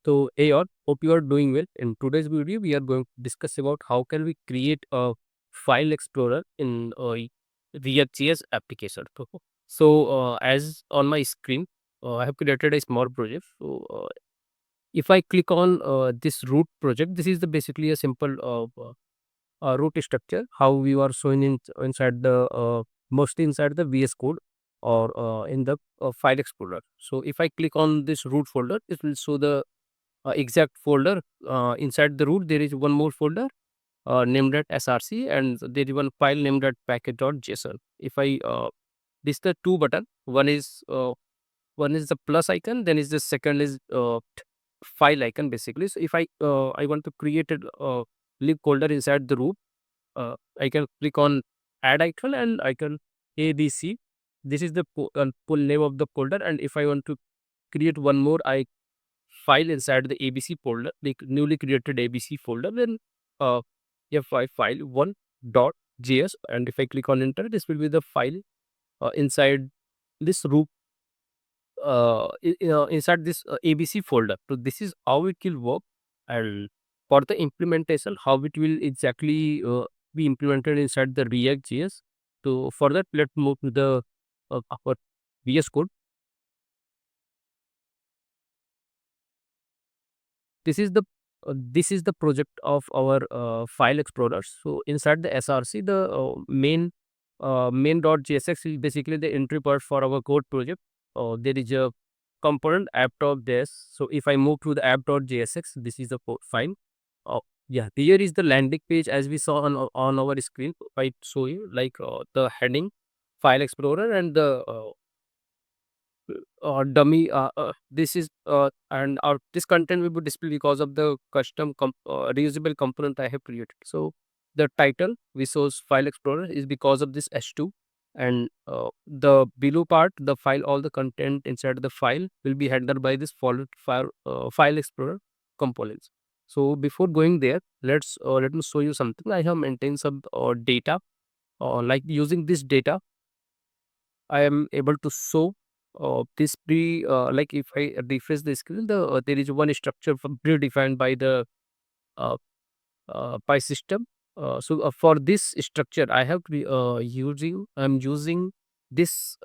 So, hey all, hope you are doing well. In today's video, we are going to discuss about how can we create a file explorer in a ReactJS application. So, as on my screen, I have created a small project. So, if I click on this root project, this is the basically a simple root structure. How we are showing inside the mostly inside the VS Code or in the file explorer. So, if I click on this root folder, it will show the exact folder. Inside the root there is one more folder named at src, and there is one file named at package.json. If I this the two button, one is the plus icon, then is the second is file icon basically. So if I want to create a lib folder inside the root, I can click on add icon and I can abc. This is the full name of the folder, and if I want to create one more I file inside the ABC folder, the newly created ABC folder, then uh, if I file one dot JS, and if I click on enter, this will be the file inside this root, inside this ABC folder. So this is how it will work, and for the implementation, how it will exactly be implemented inside the React JS. So for that, let's move to the our VS Code. This is the project of our file explorer. So inside the src, the main.jsx is basically the entry part for our code project. There is a component app.js. So if I move to the app.jsx, this is the file. Yeah, here is the landing page as we saw on our screen. I show you like the heading, file explorer, and the dummy. This is and our this content will be displayed because of the custom reusable component I have created. So the title we shows file explorer is because of this h2, and the below part, the file, all the content inside the file will be handled by this file explorer components. So before going there, let me show you something. I have maintained some data. Like using this data, I am able to show this like if I refresh the screen, there is one structure predefined by the uh, by system. So for this structure, I'm using this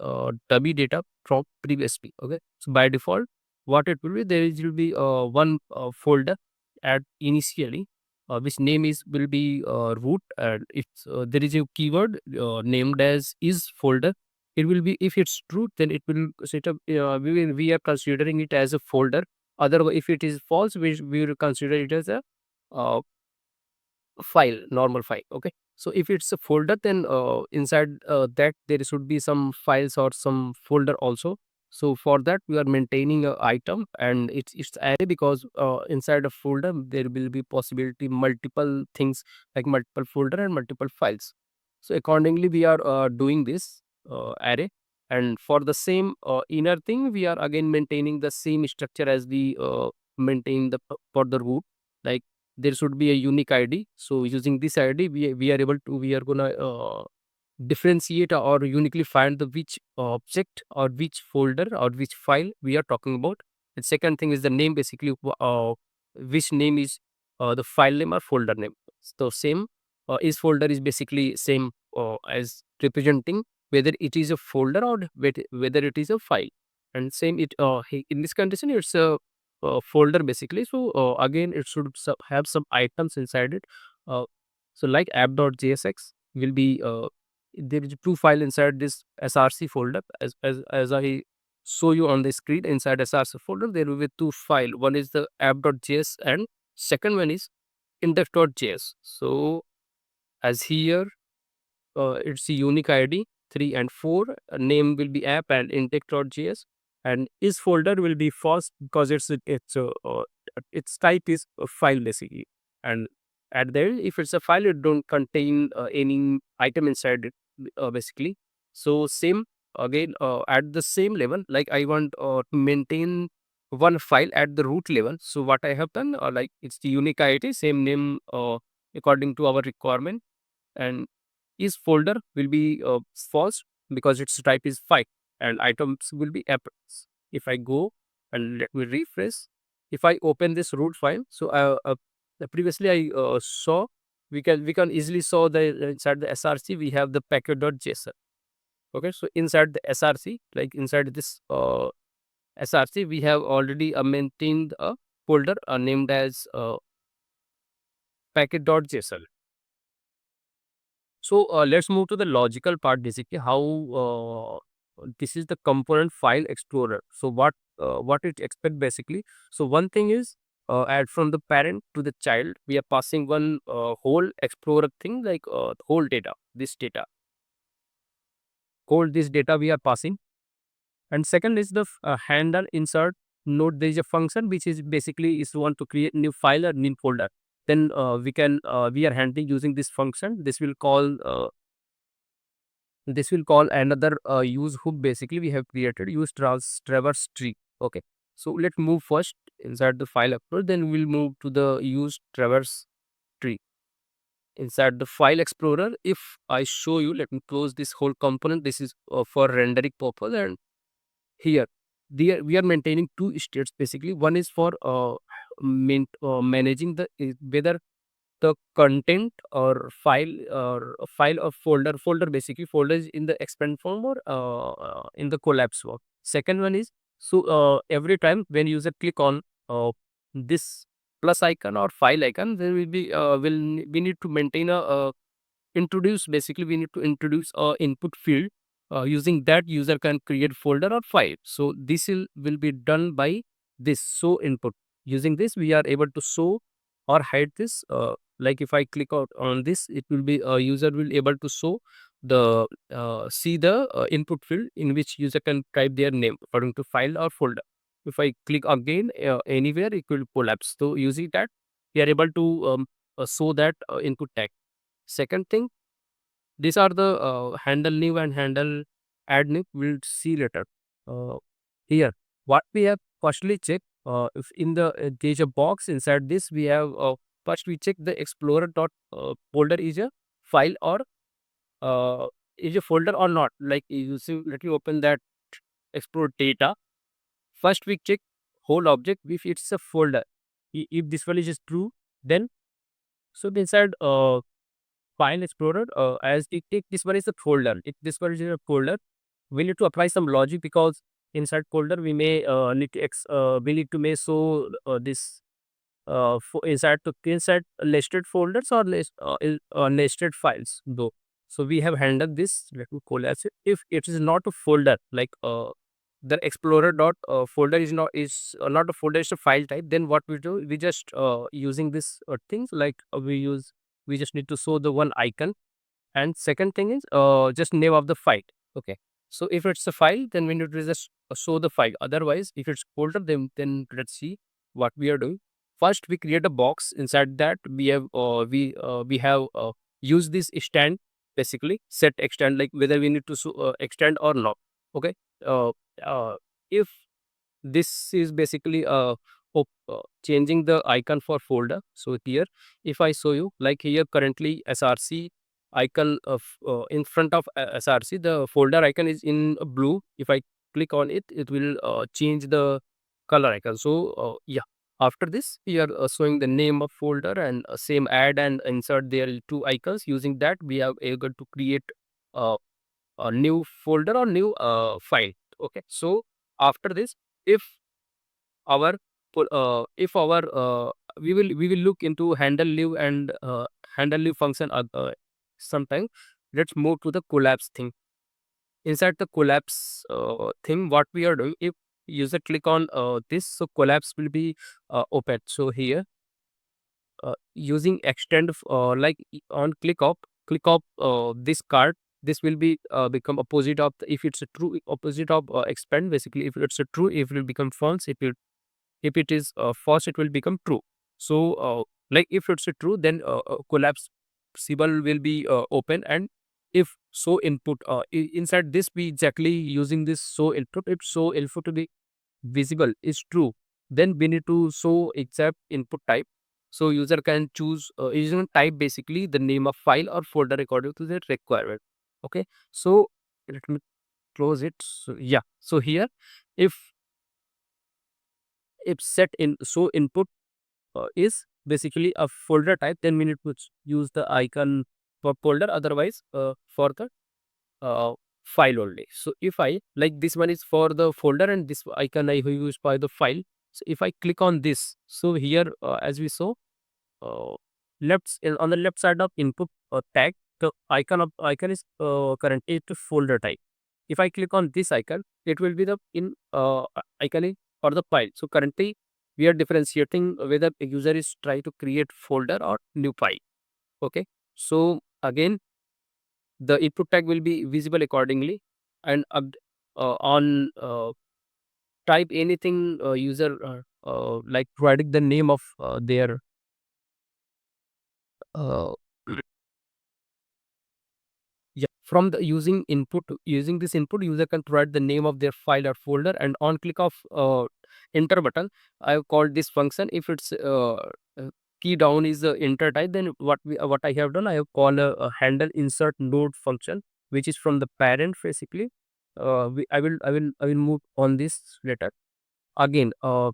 dummy data from previously. Okay, so by default, what it will be, will be one folder at initially, which name is will be root, and it's there is a keyword named as is folder. It will be, if it's true, then it will set up. We are considering it as a folder. Otherwise, if it is false, we will consider it as a uh, file, normal file. Okay, so if it's a folder, then inside that there should be some files or some folder also. So for that we are maintaining a item, and it's array, because inside a folder there will be possibility multiple things, like multiple folder and multiple files. So accordingly we are doing this array, and for the same inner thing, we are again maintaining the same structure as we maintain the for the root. Like there should be a unique ID. So using this ID, we are gonna differentiate or uniquely find the which object or which folder or which file we are talking about. And second thing is the name, basically which name is the file name or folder name. So same is folder is basically same as representing whether it is a folder or whether it is a file. And same it in this condition it's a folder basically. So again it should have some items inside it. uh, so like app.jsx will be there is two file inside this src folder, as I show you on the screen. Inside src folder there will be two file, one is the app.js and second one is index.js. So as here it's a unique ID 3 and 4. Name will be app and index.js, and is folder will be false because its type is a file basically. And at there, if it's a file, it don't contain any item inside it basically. So same again at the same level, like I want to maintain one file at the root level. So what I have done, like it's the unique ID, same name according to our requirement, and is folder will be false because its type is file, and items will be apples. If I go and let me refresh, if I open this root file, so previously I saw, we can easily saw the inside the src we have the packet.json. Okay, so inside the src, like inside this src, we have already maintained a folder named as packet.json. So let's move to the logical part, basically how this is the component file explorer. So what it expect basically. So one thing is, add from the parent to the child, we are passing one whole explorer thing, like whole data, whole this data we are passing. And second is the handle insert node. There is a function which is basically is want to create new file or new folder. Then we are handling using this function. This will call another use hook. Basically, we have created use traverse tree. Okay, so let's move first inside the file explorer. Then we'll move to the use traverse tree. Inside the file explorer, if I show you, let me close this whole component. This is for rendering purpose, and here we are maintaining two states basically. One is for managing the whether the content or file or folder basically, folder is in the expand form or in the collapse form. Second one is, so every time when user click on this plus icon or file icon, there will be we need to maintain a introduce, basically we need to introduce a input field. Using that, user can create folder or file. So this will be done by this show input. Using this, we are able to show or hide this. Like if I click out on this, it will be user will able to show the see the input field in which user can type their name according to file or folder. If I click again anywhere, it will collapse. So using that, we are able to show that input tag. Second thing, these are the handle new and handle add new. We'll see later. Uh, Here, what we have firstly check, if in the there's a box inside this, we have first we check the explorer dot folder is a file or is a folder or not. Like you see, let me open that explore data. First we check whole object if it's a folder. If this one is true, then so inside file explorer, as it take this one is a folder. If this one is a folder, we need to apply some logic, because inside folder we may need to we need to may show this inside nested folders or nested files though. So we have handled this. Let me collapse it. If it is not a folder, like the explorer dot folder is not a folder, it's a file type, then what we do, we just using this things like we just need to show the one icon. And second thing is just name of the file. Okay, so if it's a file, then we need to just show the file. Otherwise, if it's folder, then let's see what we are doing. First, we create a box. Inside that, we have use this stand, basically set extend, like whether we need to extend or not. Okay, uh, if this is basically changing the icon for folder. So here, if I show you, like here currently src icon of in front of src, the folder icon is in blue. If I click on it, it will change the color icon. So yeah, after this we are showing the name of folder, and same add and insert there two icons. Using that, we are able to create uh, a new folder or new file. Okay, so after this, if our if our we will look into handle live and handle live function sometime. Let's move to the collapse thing. Inside the collapse thing, what we are doing, if user click on this, so collapse will be open. So here, using extend on click of this card, this will be become opposite of if it's a true, opposite of expand. Basically, if it's a true, if it will become false. If it is false, it will become true. So like if it's a true, then collapse symbol will be open. And if so input inside this, we exactly using this so input. If so input to be visible is true, then we need to show exact input type. So user can choose user type, basically the name of file or folder according to their requirement. Okay, so let me close it. So yeah, so here, if if set in so input is basically a folder type, then we need to use the icon for folder, otherwise for the uh, file only. So if I like, this one is for the folder and this icon I use for the file. So if I click on this, so here as we saw, uh, on the left side of input tag, the icon is currently to folder type. If I click on this icon, it will be the icon for the file. So currently we are differentiating whether a user is trying to create folder or new file. Okay, so again, the input tag will be visible accordingly, and on type anything user like providing the name of their uh, yeah, from the using this input, user can provide the name of their file or folder, and on click of enter button, I have called this function. If it's key down is the enter type, then what I have done, I have called a handle insert node function, which is from the parent basically. I will move on this later. Again, on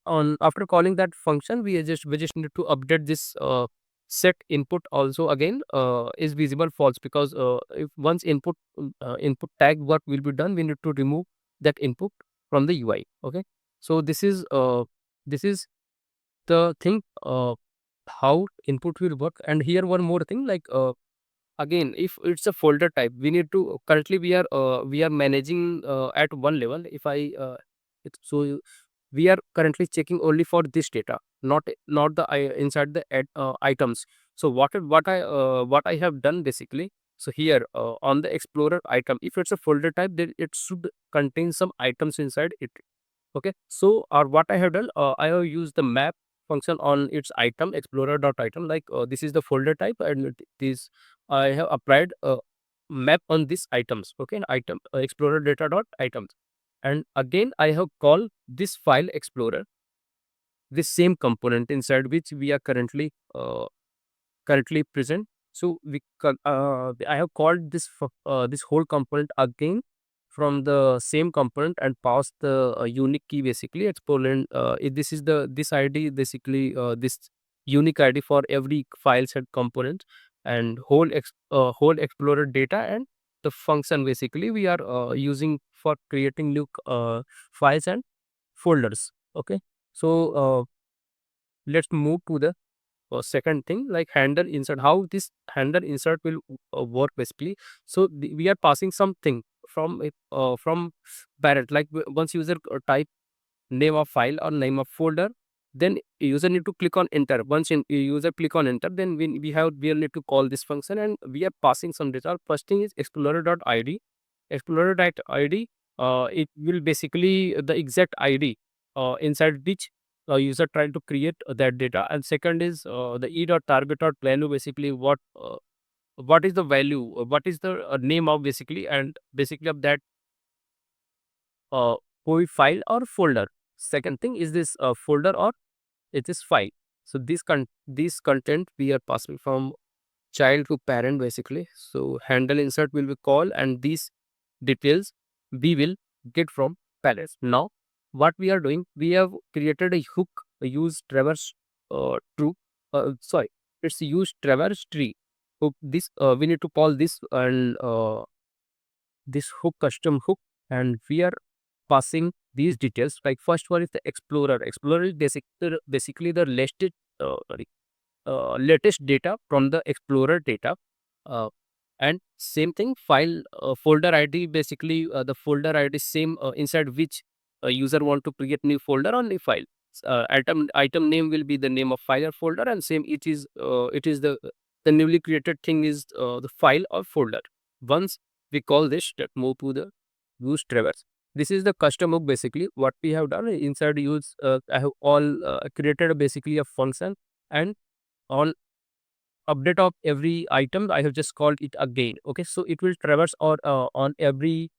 on after calling that function, we just need to update this set input also again is visible false, because if once input tag what will be done, we need to remove that input from the UI. Okay, so this is the thing how input will work. And here one more thing, like again, if it's a folder type, we need to currently we are managing at one level. If I so we are currently checking only for this data, not the inside the items. So what I have done basically, so here on the explorer item, if it's a folder type, then it should contain some items inside it. Okay, so what I have done, I have used the map function on its item explorer dot item, like this is the folder type, and this I have applied a map on these items. Okay, item explorer data dot items, and again I have called this file explorer, this same component inside which we are currently present. So I have called this whole component again from the same component and passed the unique key basically exponent. This is this ID basically, this unique ID for every file set component, and whole explorer data, and the function basically we are using for creating new files and folders. Okay, so let's move to the second thing, like handle insert. How this handle insert will work basically. So we are passing something from parent, like once user type name of file or name of folder, then user need to click on enter. Once user click on enter, then we need to call this function, and we are passing some data. First thing is explorer.id. Explorer.id, it will basically the exact ID inside which user trying to create that data. And second is the e.target.value, basically what is the value, what is the name of basically, and basically of that uh, file or folder. Second thing is this folder or it is file. So this content we are passing from child to parent basically. So handle insert will be called, and these details we will get from parents. Now what we are doing, we have created a hook, a use traverse true sorry, it's use traverse tree hook. This we need to call this, and this hook custom hook, and we are passing these details. Like first one is the explorer is basically the latest data from the explorer data, uh, and same thing file folder ID, basically the folder ID same inside which user want to create new folder or new file. Item name will be the name of file or folder, and same it is the newly created thing is the file or folder. Once we call this, that move to the use traverse. This is the custom hook basically. What we have done inside use, I have all created basically a function, and on update of every item I have just called it again. Okay, so it will traverse or on every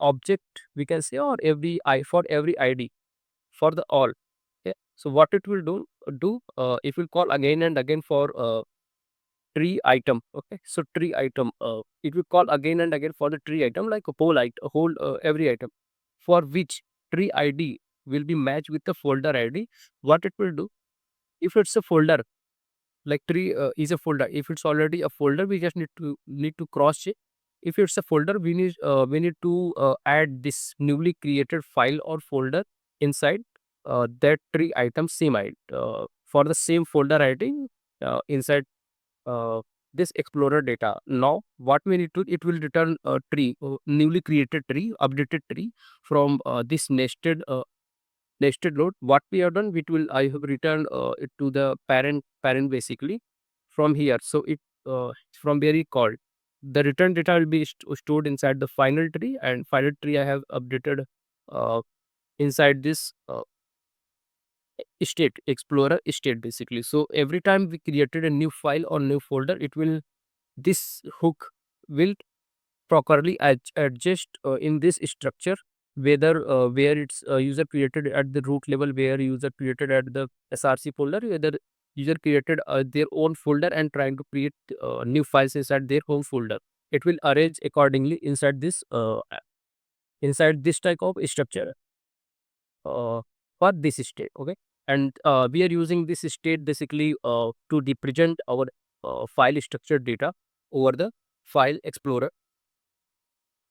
object, we can say, or for every ID for the all. Okay, so what it will do it will call again and again for tree item. Okay, so tree item, it will call again and again for the tree item, like a whole every item. for which tree ID will be matched with the folder ID. What it will do, if it's a folder, like tree is a folder, if it's already a folder, we just need to cross check. If it's a folder, we need to add this newly created file or folder inside that tree item same ID, for the same folder ID inside uh, this explorer data. Now what we need to, it will return a tree, newly created tree, updated tree from this nested load. What we have done, I have returned it to the parent basically from here. So it from where we called, the return data will be stored inside the final tree, and final tree I have updated uh, inside this state explorer state basically. So every time we created a new file or new folder, it will, this hook will properly adjust in this structure, whether where it's user created at the root level, where user created at the src folder, whether user created their own folder and trying to create new files inside their home folder. It will arrange accordingly inside this type of structure for this state. Okay, and we are using this state basically to represent our file structure data over the file explorer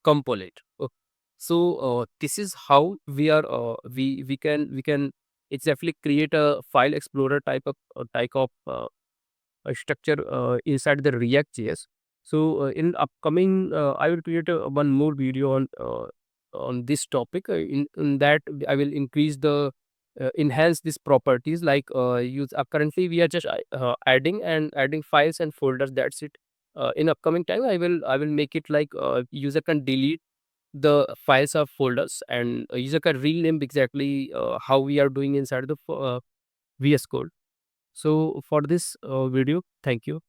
component. Okay. So this is how we are we can exactly create a file explorer type of structure inside the React.js. So in upcoming, I will create one more video on this topic. In that, I will increase the enhance these properties. Like use currently we are just adding files and folders. That's it. In upcoming time, I will make it like user can delete the files or folders, and user can rename exactly how we are doing inside the VS Code. So for this video, thank you.